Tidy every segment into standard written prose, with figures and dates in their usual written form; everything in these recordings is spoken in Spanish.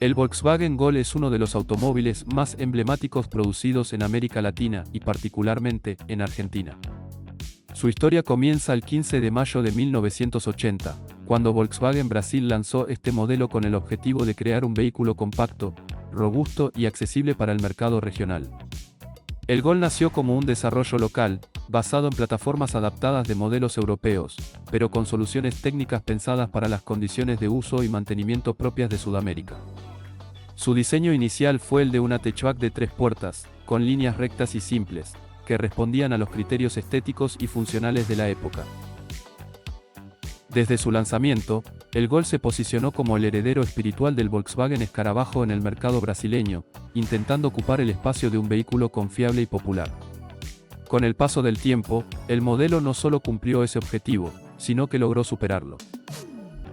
El Volkswagen Gol es uno de los automóviles más emblemáticos producidos en América Latina y particularmente en Argentina. Su historia comienza el 15 de mayo de 1980, cuando Volkswagen Brasil lanzó este modelo con el objetivo de crear un vehículo compacto, robusto y accesible para el mercado regional. El Gol nació como un desarrollo local, basado en plataformas adaptadas de modelos europeos, pero con soluciones técnicas pensadas para las condiciones de uso y mantenimiento propias de Sudamérica. Su diseño inicial fue el de un hatchback de 3 puertas, con líneas rectas y simples, que respondían a los criterios estéticos y funcionales de la época. Desde su lanzamiento, el Gol se posicionó como el heredero espiritual del Volkswagen Escarabajo en el mercado brasileño, intentando ocupar el espacio de un vehículo confiable y popular. Con el paso del tiempo, el modelo no solo cumplió ese objetivo, sino que logró superarlo.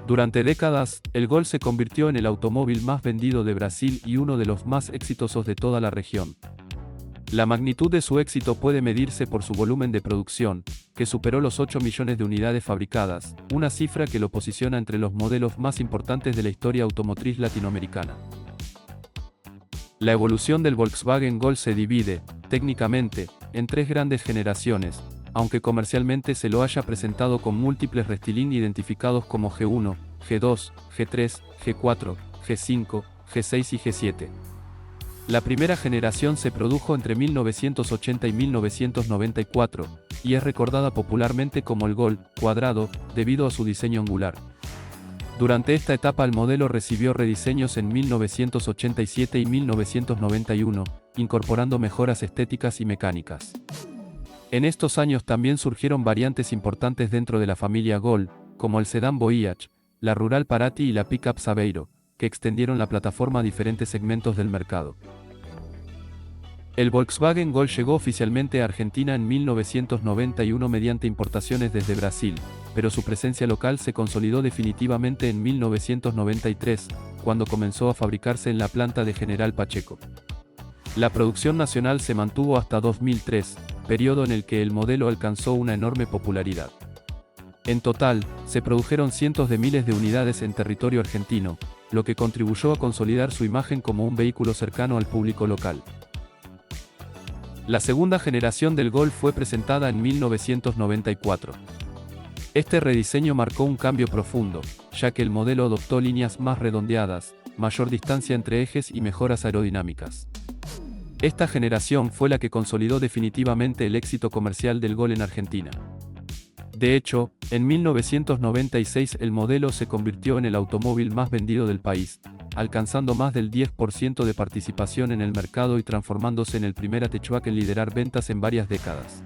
Durante décadas, el Gol se convirtió en el automóvil más vendido de Brasil y uno de los más exitosos de toda la región. La magnitud de su éxito puede medirse por su volumen de producción, que superó los 8 millones de unidades fabricadas, una cifra que lo posiciona entre los modelos más importantes de la historia automotriz latinoamericana. La evolución del Volkswagen Gol se divide, técnicamente, en 3 grandes generaciones, aunque comercialmente se lo haya presentado con múltiples restyling identificados como G1, G2, G3, G4, G5, G6 y G7. La primera generación se produjo entre 1980 y 1994, y es recordada popularmente como el Gol cuadrado, debido a su diseño angular. Durante esta etapa el modelo recibió rediseños en 1987 y 1991, incorporando mejoras estéticas y mecánicas. En estos años también surgieron variantes importantes dentro de la familia Gol, como el sedán Voyage, la Rural Paraty y la Pickup Saveiro, que extendieron la plataforma a diferentes segmentos del mercado. El Volkswagen Gol llegó oficialmente a Argentina en 1991 mediante importaciones desde Brasil, pero su presencia local se consolidó definitivamente en 1993, cuando comenzó a fabricarse en la planta de General Pacheco. La producción nacional se mantuvo hasta 2003, periodo en el que el modelo alcanzó una enorme popularidad. En total, se produjeron cientos de miles de unidades en territorio argentino, lo que contribuyó a consolidar su imagen como un vehículo cercano al público local. La segunda generación del Gol fue presentada en 1994. Este rediseño marcó un cambio profundo, ya que el modelo adoptó líneas más redondeadas, mayor distancia entre ejes y mejoras aerodinámicas. Esta generación fue la que consolidó definitivamente el éxito comercial del Gol en Argentina. De hecho, en 1996 el modelo se convirtió en el automóvil más vendido del país, alcanzando más del 10% de participación en el mercado y transformándose en el primer hatchback en liderar ventas en varias décadas.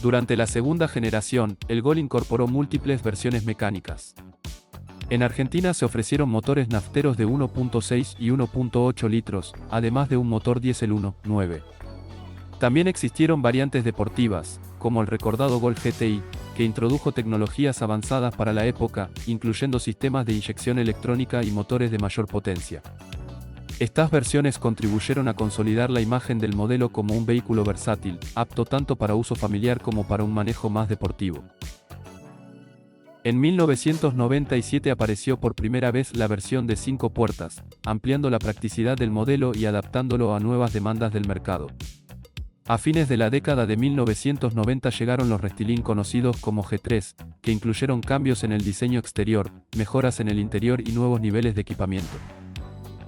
Durante la segunda generación, el Gol incorporó múltiples versiones mecánicas. En Argentina se ofrecieron motores nafteros de 1.6 y 1.8 litros, además de un motor diésel 1.9. También existieron variantes deportivas, como el recordado Gol GTI, que introdujo tecnologías avanzadas para la época, incluyendo sistemas de inyección electrónica y motores de mayor potencia. Estas versiones contribuyeron a consolidar la imagen del modelo como un vehículo versátil, apto tanto para uso familiar como para un manejo más deportivo. En 1997 apareció por primera vez la versión de 5 puertas, ampliando la practicidad del modelo y adaptándolo a nuevas demandas del mercado. A fines de la década de 1990 llegaron los restyling conocidos como G3, que incluyeron cambios en el diseño exterior, mejoras en el interior y nuevos niveles de equipamiento.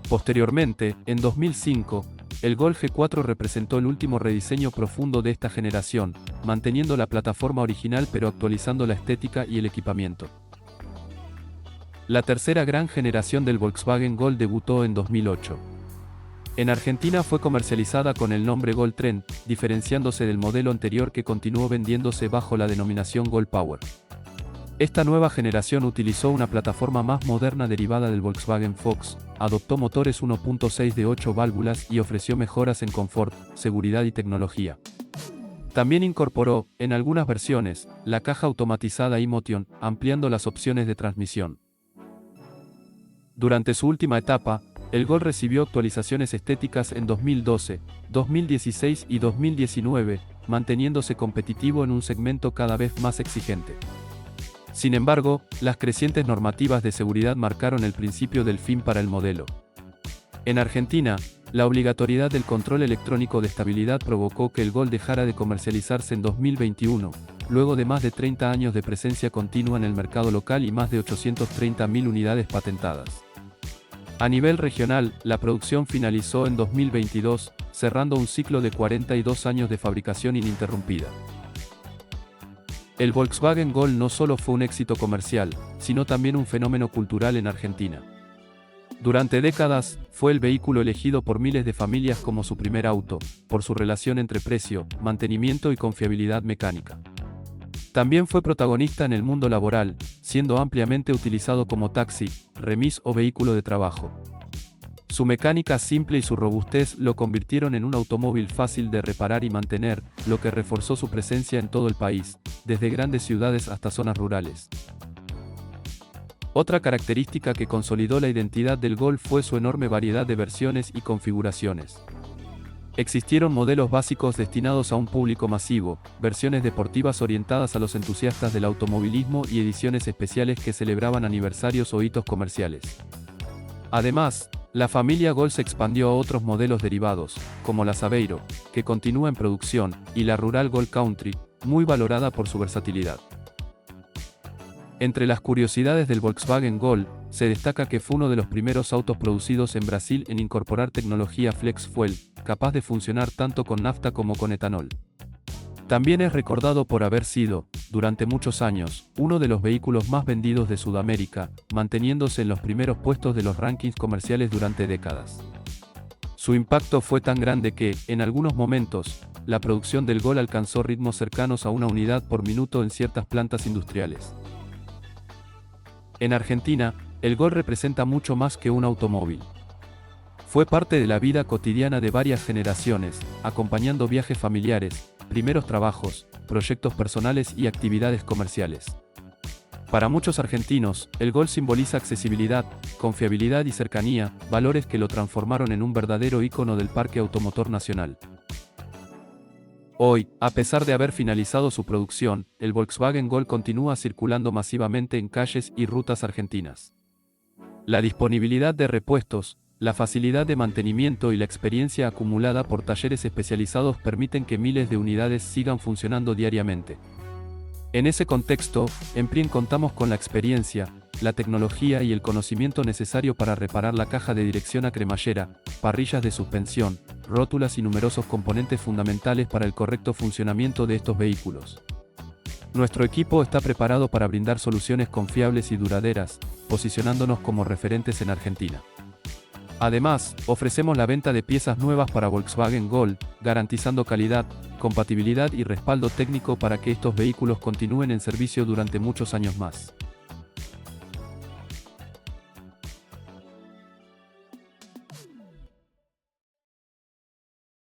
Posteriormente, en 2005, el Gol G4 representó el último rediseño profundo de esta generación, manteniendo la plataforma original pero actualizando la estética y el equipamiento. La tercera gran generación del Volkswagen Gol debutó en 2008. En Argentina fue comercializada con el nombre Gol Trend, diferenciándose del modelo anterior que continuó vendiéndose bajo la denominación Gol Power. Esta nueva generación utilizó una plataforma más moderna derivada del Volkswagen Fox, adoptó motores 1.6 de 8 válvulas y ofreció mejoras en confort, seguridad y tecnología. También incorporó, en algunas versiones, la caja automatizada e-motion, ampliando las opciones de transmisión. Durante su última etapa, el Gol recibió actualizaciones estéticas en 2012, 2016 y 2019, manteniéndose competitivo en un segmento cada vez más exigente. Sin embargo, las crecientes normativas de seguridad marcaron el principio del fin para el modelo. En Argentina, la obligatoriedad del control electrónico de estabilidad provocó que el Gol dejara de comercializarse en 2021, luego de más de 30 años de presencia continua en el mercado local y más de 830.000 unidades patentadas. A nivel regional, la producción finalizó en 2022, cerrando un ciclo de 42 años de fabricación ininterrumpida. El Volkswagen Gol no solo fue un éxito comercial, sino también un fenómeno cultural en Argentina. Durante décadas, fue el vehículo elegido por miles de familias como su primer auto, por su relación entre precio, mantenimiento y confiabilidad mecánica. También fue protagonista en el mundo laboral, siendo ampliamente utilizado como taxi, remis o vehículo de trabajo. Su mecánica simple y su robustez lo convirtieron en un automóvil fácil de reparar y mantener, lo que reforzó su presencia en todo el país, desde grandes ciudades hasta zonas rurales. Otra característica que consolidó la identidad del Gol fue su enorme variedad de versiones y configuraciones. Existieron modelos básicos destinados a un público masivo, versiones deportivas orientadas a los entusiastas del automovilismo y ediciones especiales que celebraban aniversarios o hitos comerciales. Además, la familia Gol se expandió a otros modelos derivados, como la Saveiro, que continúa en producción, y la Rural Gol Country, muy valorada por su versatilidad. Entre las curiosidades del Volkswagen Gol, se destaca que fue uno de los primeros autos producidos en Brasil en incorporar tecnología Flex Fuel, capaz de funcionar tanto con nafta como con etanol. También es recordado por haber sido, durante muchos años, uno de los vehículos más vendidos de Sudamérica, manteniéndose en los primeros puestos de los rankings comerciales durante décadas. Su impacto fue tan grande que, en algunos momentos, la producción del Gol alcanzó ritmos cercanos a una unidad por minuto en ciertas plantas industriales. En Argentina, el Gol representa mucho más que un automóvil. Fue parte de la vida cotidiana de varias generaciones, acompañando viajes familiares, primeros trabajos, proyectos personales y actividades comerciales. Para muchos argentinos, el Gol simboliza accesibilidad, confiabilidad y cercanía, valores que lo transformaron en un verdadero ícono del parque automotor nacional. Hoy, a pesar de haber finalizado su producción, el Volkswagen Gol continúa circulando masivamente en calles y rutas argentinas. La disponibilidad de repuestos, la facilidad de mantenimiento y la experiencia acumulada por talleres especializados permiten que miles de unidades sigan funcionando diariamente. En ese contexto, en Prien contamos con la experiencia, la tecnología y el conocimiento necesario para reparar la caja de dirección a cremallera, parrillas de suspensión, rótulas y numerosos componentes fundamentales para el correcto funcionamiento de estos vehículos. Nuestro equipo está preparado para brindar soluciones confiables y duraderas, posicionándonos como referentes en Argentina. Además, ofrecemos la venta de piezas nuevas para Volkswagen Gol, garantizando calidad, compatibilidad y respaldo técnico para que estos vehículos continúen en servicio durante muchos años más.